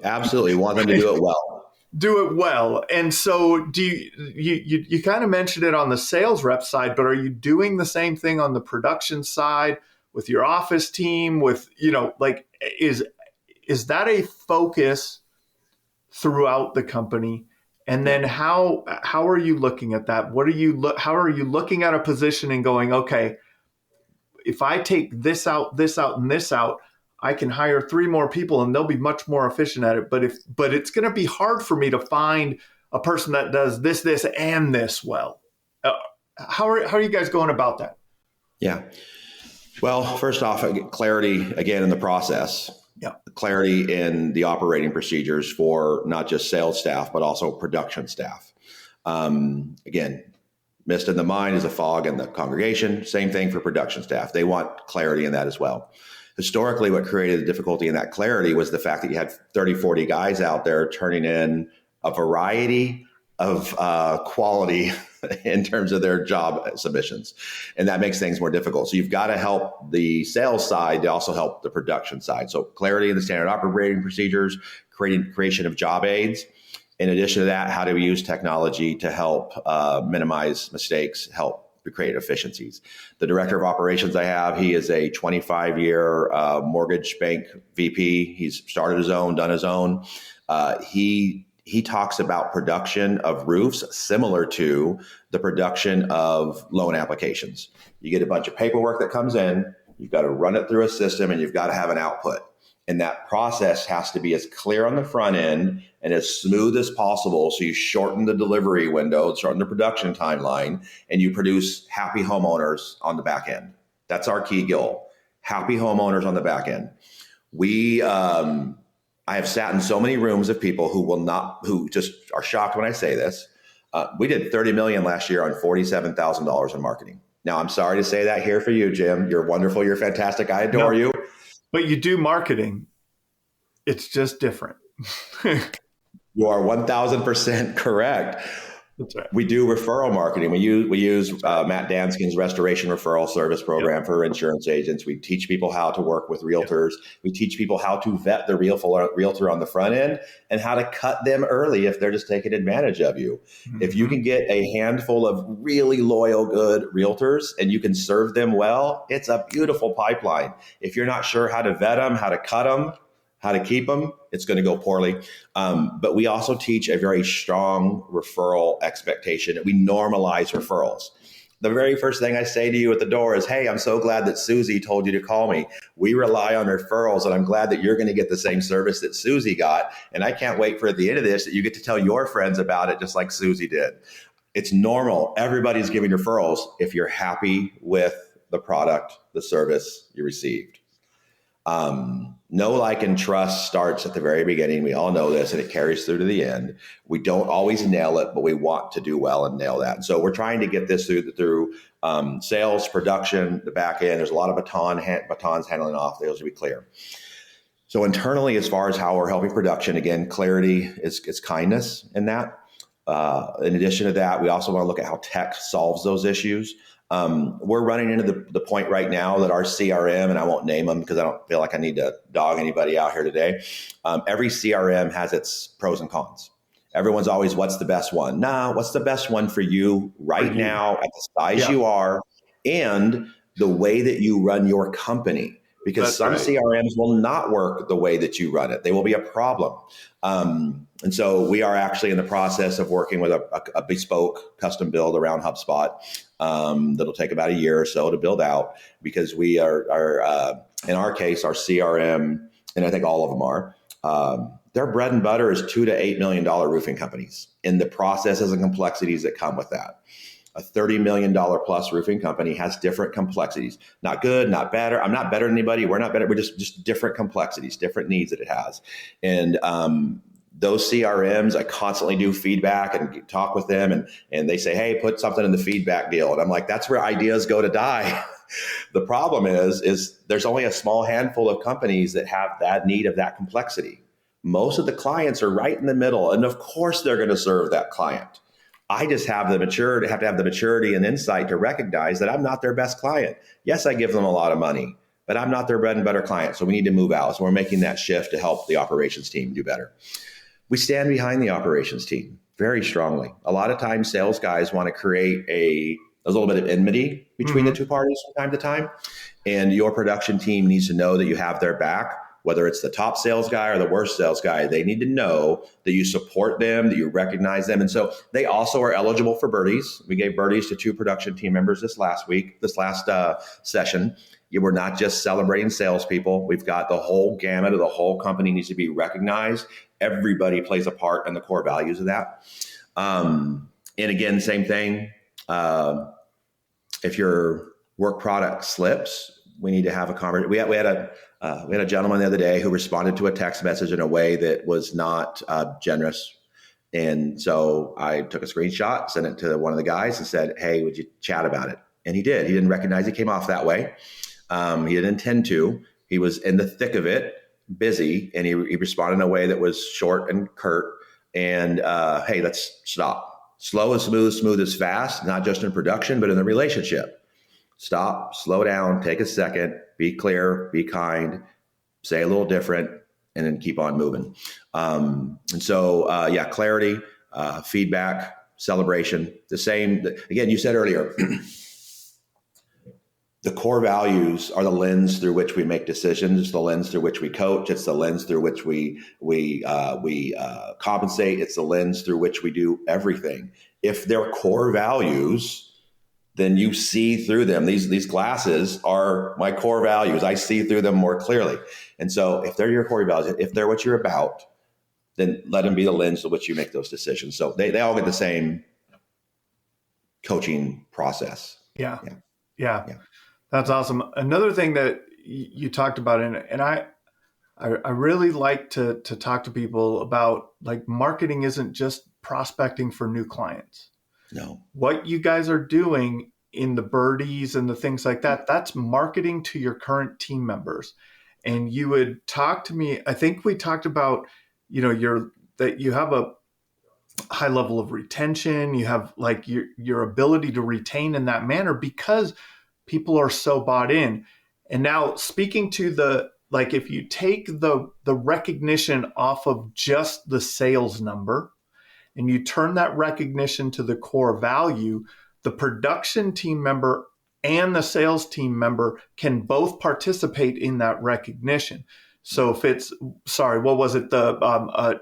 Absolutely. Want them to do it well. Do it well. And so do you kind of mentioned it on the sales rep side, but are you doing the same thing on the production side with your office team is that a focus throughout the company? And then how are you looking at that? How are you looking at a position and going, okay, if I take this out, and this out, I can hire 3 more people and they'll be much more efficient at it. But it's going to be hard for me to find a person that does this, and this well. How are you guys going about that? Yeah. Well, first off, clarity again in the process. Yeah. Clarity in the operating procedures for not just sales staff, but also production staff. Again, mist in the mind is a fog in the congregation. Same thing for production staff. They want clarity in that as well. Historically, what created the difficulty in that clarity was the fact that you had 30, 40 guys out there turning in a variety of quality in terms of their job submissions. And that makes things more difficult. So you've got to help the sales side to also help the production side. So clarity in the standard operating procedures, creation of job aids. In addition to that, how do we use technology to help minimize mistakes, help create efficiencies? The director of operations I have, he is a 25-year mortgage bank VP. He's started his own, done his own. He talks about production of roofs similar to the production of loan applications. You get a bunch of paperwork that comes in, you've got to run it through a system, and you've got to have an output. And that process has to be as clear on the front end and as smooth as possible. So you shorten the delivery window, shorten the production timeline, and you produce happy homeowners on the back end. That's our key goal. Happy homeowners on the back end. I have sat in so many rooms of people who just are shocked when I say this. We did 30 million last year on $47,000 in marketing. Now, I'm sorry to say that here for you, Jim. You're wonderful. You're fantastic. I adore you. But you do marketing. It's just different. You are 1,000% correct. That's right. We do referral marketing. We use Matt Danskin's restoration referral service program for insurance agents. We teach people how to work with realtors. We teach people how to vet the realtor on the front end and how to cut them early if they're just taking advantage of you. Mm-hmm. If you can get a handful of really loyal, good realtors and you can serve them well, it's a beautiful pipeline. If you're not sure how to vet them, how to cut them, how to keep them, it's going to go poorly. But we also teach a very strong referral expectation. We normalize referrals. The very first thing I say to you at the door is, hey, I'm so glad that Susie told you to call me. We rely on referrals, and I'm glad that you're going to get the same service that Susie got. And I can't wait for at the end of this that you get to tell your friends about it just like Susie did. It's normal. Everybody's giving referrals if you're happy with the product, the service you received. Know, like, and trust starts at the very beginning. We all know this, and it carries through to the end. We don't always nail it, but we want to do well and nail that. And so we're trying to get this through sales, production, the back end. There's a lot of batons handling off. Those to be clear. So internally, as far as how we're helping production, again, clarity is kindness in that. In addition to that, we also want to look at how tech solves those issues. We're running into the point right now that our CRM, and I won't name them because I don't feel like I need to dog anybody out here today. Every CRM has its pros and cons. Everyone's always, what's the best one? Nah, what's the best one for you right now at the size you are and the way that you run your company? Because some CRMs will not work the way that you run it. They will be a problem. And so we are actually in the process of working with a bespoke custom build around HubSpot that'll take about a year or so to build out, because we are in our case, our CRM, and I think all of them are, their bread and butter is $2 to $8 million roofing companies and the processes and complexities that come with that. A $30 million plus roofing company has different complexities. Not good, not better. I'm not better than anybody. We're not better. We're just different complexities, different needs that it has. And those CRMs, I constantly do feedback and talk with them, and they say, hey, put something in the feedback deal. And I'm like, that's where ideas go to die. The problem is there's only a small handful of companies that have that need of that complexity. Most of the clients are right in the middle. And of course, they're going to serve that client. I just have to have the maturity and insight to recognize that I'm not their best client. Yes, I give them a lot of money, but I'm not their bread and butter client. So we need to move out. So we're making that shift to help the operations team do better. We stand behind the operations team very strongly. A lot of times sales guys want to create a little bit of enmity between the two parties from time to time. And your production team needs to know that you have their back. Whether it's the top sales guy or the worst sales guy, they need to know that you support them, that you recognize them. And so they also are eligible for birdies. We gave birdies to 2 production team members this last session. We're not just celebrating salespeople. We've got the whole gamut of the whole company needs to be recognized. Everybody plays a part in the core values of that. And again, same thing. If your work product slips, we need to have a conversation. We had a gentleman the other day who responded to a text message in a way that was not generous. And so I took a screenshot, sent it to one of the guys and said, hey, would you chat about it? And he did. He didn't recognize it came off that way. He didn't intend to. He was in the thick of it, busy, and he responded in a way that was short and curt. And hey, let's stop. Slow is smooth, smooth is fast, not just in production, but in the relationship. Stop, slow down, take a second, be clear, be kind, say a little different, and then keep on moving. And so, clarity, feedback, celebration, the same. Again, you said earlier, the core values are the lens through which we make decisions. It's the lens through which we coach. It's the lens through which we compensate. It's the lens through which we do everything. If they're core values, then you see through them. These glasses are my core values. I see through them more clearly. And so if they're your core values, if they're what you're about, then let them be the lens through which you make those decisions. So they all get the same coaching process. Yeah. That's awesome. Another thing that you talked about, and I really like to talk to people about, like, marketing isn't just prospecting for new clients. No. What you guys are doing in the birdies and the things like that, that's marketing to your current team members. And you would talk to me, I think we talked about, that you have a high level of retention, you have like your ability to retain in that manner because people are so bought in. And now speaking to like, if you take the recognition off of just the sales number and you turn that recognition to the core value, the production team member and the sales team member can both participate in that recognition. So if it's, sorry, what was it? The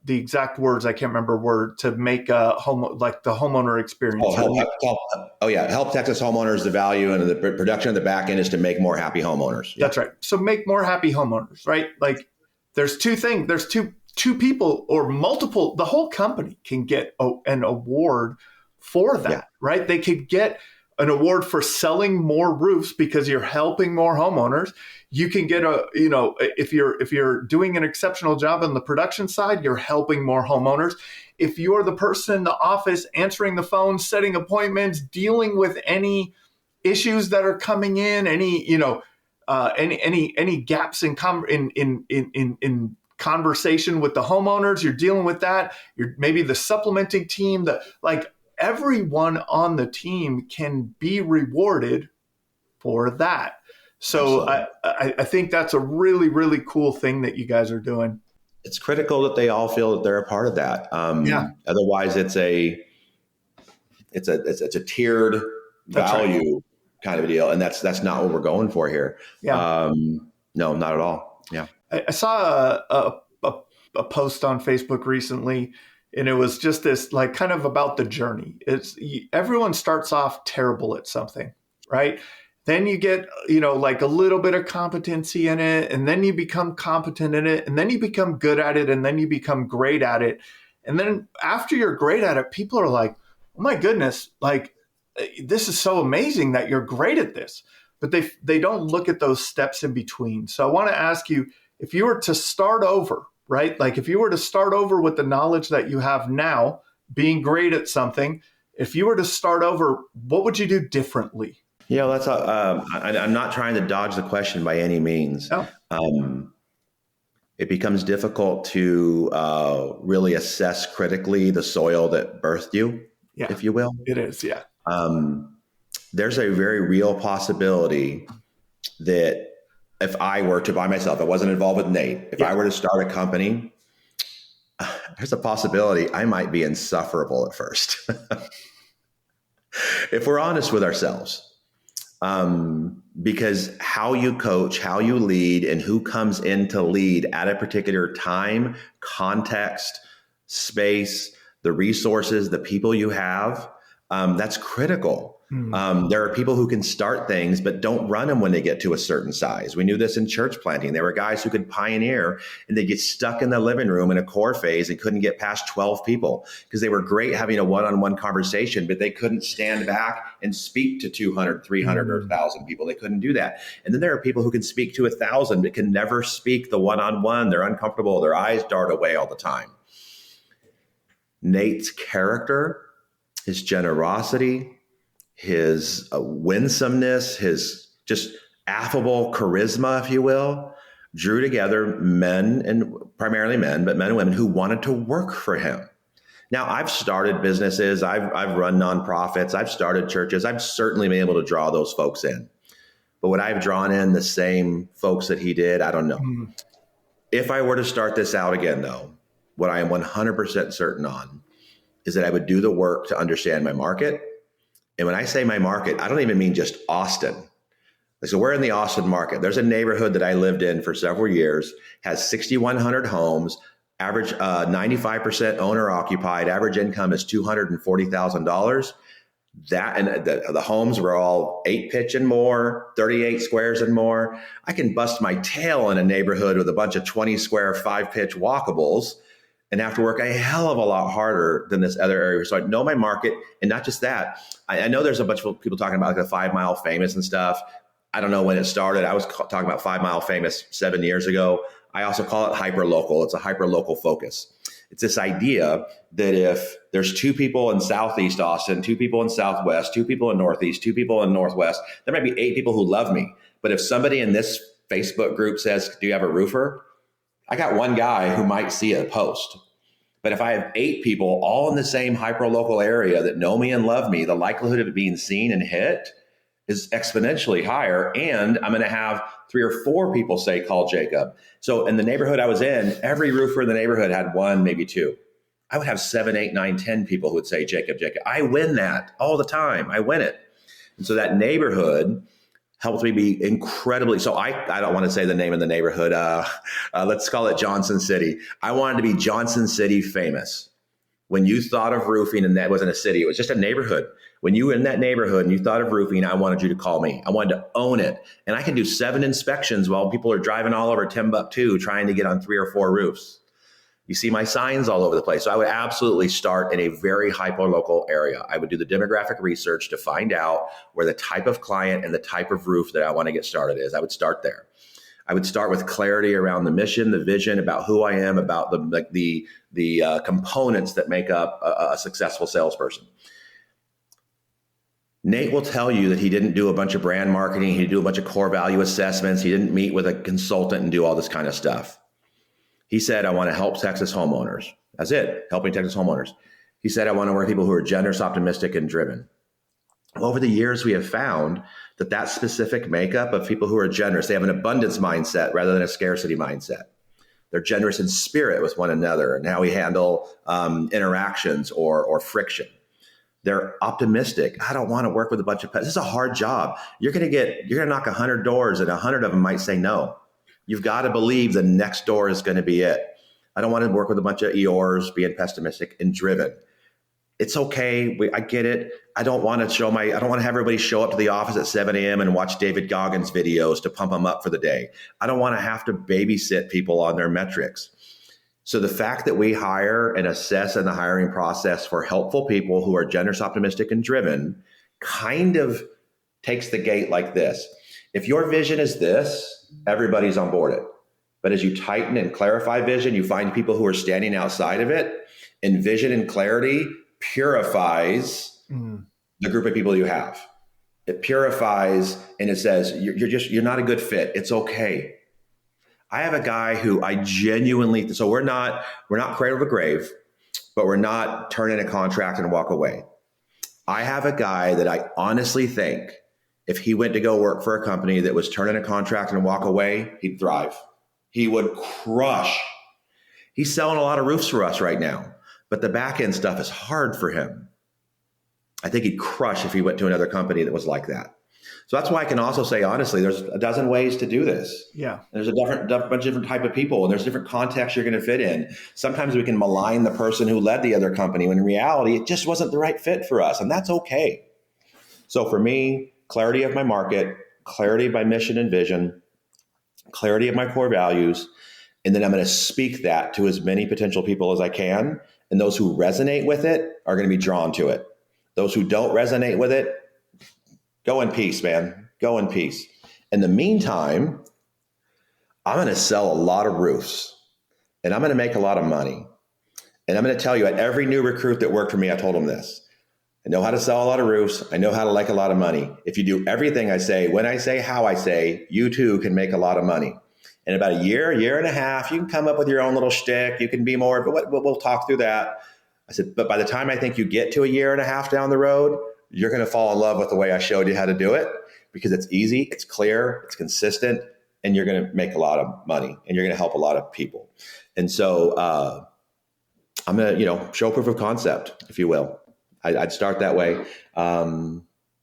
exact words, I can't remember, were to make a home, like the homeowner experience. Help Texas homeowners the value, and the production of the back end is to make more happy homeowners. That's right. So make more happy homeowners, right? Like there's two things. There's two people or multiple. The whole company can get an award for that, right? They could get an award for selling more roofs because you're helping more homeowners. You can get if you're doing an exceptional job on the production side, you're helping more homeowners. If you're the person in the office answering the phone, setting appointments, dealing with any issues that are coming in, any gaps in conversation with the homeowners, you're dealing with that. You're maybe the supplementing team, everyone on the team can be rewarded for that. So I think that's a really, really cool thing that you guys are doing. It's critical that they all feel that they're a part of that. Otherwise it's a tiered value kind of a deal. And that's not what we're going for here. Yeah. No, not at all. Yeah. I saw a post on Facebook recently, and it was just this, like, kind of about the journey. Everyone starts off terrible at something, right? Then you get, like a little bit of competency in it, and then you become competent in it, and then you become good at it, and then you become great at it. And then after you're great at it, people are like, oh my goodness, like, this is so amazing that you're great at this. But they don't look at those steps in between. So I want to ask you, if you were to start over, right? Like if you were to start over with the knowledge that you have now, being great at something, if you were to start over, what would you do differently? Yeah, that's I'm not trying to dodge the question by any means. Oh. It becomes difficult to really assess critically the soil that birthed you, if you will. It is, yeah. There's a very real possibility that if I were to, by myself, I wasn't involved with Nate, if I were to start a company, there's a possibility I might be insufferable at first. If we're honest with ourselves. Because how you coach, how you lead, and who comes in to lead at a particular time, context, space, the resources, the people you have, that's critical. There are people who can start things, but don't run them when they get to a certain size. We knew this in church planting. There were guys who could pioneer, and they get stuck in the living room in a core phase and couldn't get past 12 people because they were great having a one-on-one conversation, but they couldn't stand back and speak to 200, 300, or 1,000 people. They couldn't do that. And then there are people who can speak to 1,000, but can never speak the one-on-one. They're uncomfortable. Their eyes dart away all the time. Nate's character, his generosity, his winsomeness, his just affable charisma, if you will, drew together men, and primarily men, but men and women who wanted to work for him. Now, I've started businesses, I've run nonprofits, I've started churches. I've certainly been able to draw those folks in. But would I have drawn in the same folks that he did? I don't know. If I were to start this out again, though, what I am 100% certain on is that I would do the work to understand my market. And when I say my market, I don't even mean just Austin. So we're in the Austin market. There's a neighborhood that I lived in for several years, has 6,100 homes, average 95% owner occupied, average income is $240,000. That, and the homes were all 8 pitch and more, 38 squares and more. I can bust my tail in a neighborhood with a bunch of 20 square 5 pitch walkables and have to work a hell of a lot harder than this other area. So I know my market. And not just that, I know there's a bunch of people talking about like the 5 Mile Famous and stuff. I don't know when it started. I was talking about 5 Mile Famous 7 years ago. I also call it hyper-local. It's a hyper-local focus. It's this idea that if there's 2 people in Southeast Austin, 2 people in Southwest, 2 people in Northeast, 2 people in Northwest, there might be 8 people who love me. But if somebody in this Facebook group says, do you have a roofer? I got 1 guy who might see a post. But if I have 8 people all in the same hyper-local area that know me and love me, the likelihood of it being seen and hit is exponentially higher. And I'm going to have 3 or 4 people say, call Jacob. So in the neighborhood I was in, every roofer in the neighborhood had 1, maybe 2. I would have 7, 8, 9, 10 people who would say, Jacob, Jacob. I win that all the time. I win it. And so that neighborhood helped me be incredibly, so I don't want to say the name of the neighborhood. Let's call it Johnson City. I wanted to be Johnson City famous. When you thought of roofing, and that wasn't a city, it was just a neighborhood. When you were in that neighborhood and you thought of roofing, I wanted you to call me. I wanted to own it. And I can do 7 inspections while people are driving all over Timbuktu trying to get on 3 or 4 roofs. You see my signs all over the place. So I would absolutely start in a very hyper-local area. I would do the demographic research to find out where the type of client and the type of roof that I want to get started is. I would start there. I would start with clarity around the mission, the vision, about who I am, about the components that make up a successful salesperson. Nate will tell you that he didn't do a bunch of brand marketing. He didn't do a bunch of core value assessments. He didn't meet with a consultant and do all this kind of stuff. He said, I want to help Texas homeowners. That's it, helping Texas homeowners. He said, I want to work with people who are generous, optimistic, and driven. Over the years, we have found that specific makeup of people who are generous, they have an abundance mindset rather than a scarcity mindset. They're generous in spirit with one another and how we handle interactions or friction. They're optimistic. I don't want to work with a bunch of pets. This is a hard job. You're going to knock 100 doors and 100 of them might say no. You've got to believe the next door is going to be it. I don't want to work with a bunch of Eeyores, being pessimistic and driven. It's okay. I get it. I don't want to have everybody show up to the office at 7 a.m. and watch David Goggins videos to pump them up for the day. I don't want to have to babysit people on their metrics. So the fact that we hire and assess in the hiring process for helpful people who are generous, optimistic, and driven kind of takes the gate like this. If your vision is this, everybody's on board it. But as you tighten and clarify vision, you find people who are standing outside of it, and vision and clarity purifies the group of people you have. It purifies and it says, you're not a good fit. It's okay. I have a guy who I genuinely, so we're not cradle to grave, but we're not turn in a contract and walk away. I have a guy that I honestly think if he went to go work for a company that was turn in a contract and walk away, he'd thrive. He would crush. He's selling a lot of roofs for us right now, but the back end stuff is hard for him. I think he'd crush if he went to another company that was like that. So that's why I can also say, honestly, there's a dozen ways to do this. Yeah. There's a bunch of different type of people, and there's different contexts you're going to fit in. Sometimes we can malign the person who led the other company when in reality, it just wasn't the right fit for us. And that's okay. So for me, clarity of my market, clarity of my mission and vision, clarity of my core values, and then I'm going to speak that to as many potential people as I can. And those who resonate with it are going to be drawn to it. Those who don't resonate with it, go in peace, man. Go in peace. In the meantime, I'm going to sell a lot of roofs and I'm going to make a lot of money. And I'm going to tell you, at every new recruit that worked for me, I told them this. I know how to sell a lot of roofs. I know how to make a lot of money. If you do everything I say, when I say, how I say, you too can make a lot of money. In about a year and a half, you can come up with your own little shtick. You can be more, but we'll talk through that. I said, but by the time I think you get to a year and a half down the road, you're going to fall in love with the way I showed you how to do it, because it's easy, it's clear, it's consistent, and you're going to make a lot of money and you're going to help a lot of people. And so I'm going to, show proof of concept, if you will. I'd start that way.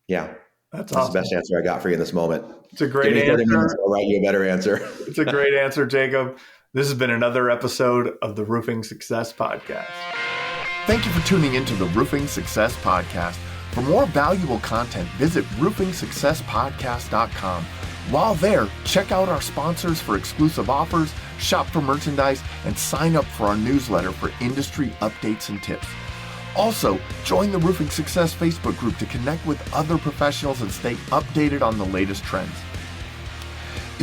Yeah. That's awesome. The best answer I got for you in this moment. It's a great answer. I'll write you a better answer. It's a great answer, Jacob. This has been another episode of the Roofing Success Podcast. Thank you for tuning into the Roofing Success Podcast. For more valuable content, visit roofingsuccesspodcast.com. While there, check out our sponsors for exclusive offers, shop for merchandise, and sign up for our newsletter for industry updates and tips. Also, join the Roofing Success Facebook group to connect with other professionals and stay updated on the latest trends.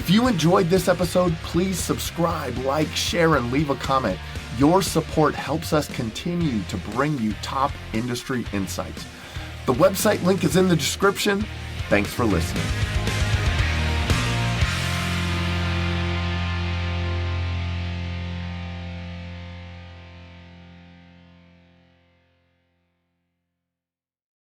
If you enjoyed this episode, please subscribe, like, share, and leave a comment. Your support helps us continue to bring you top industry insights. The website link is in the description. Thanks for listening.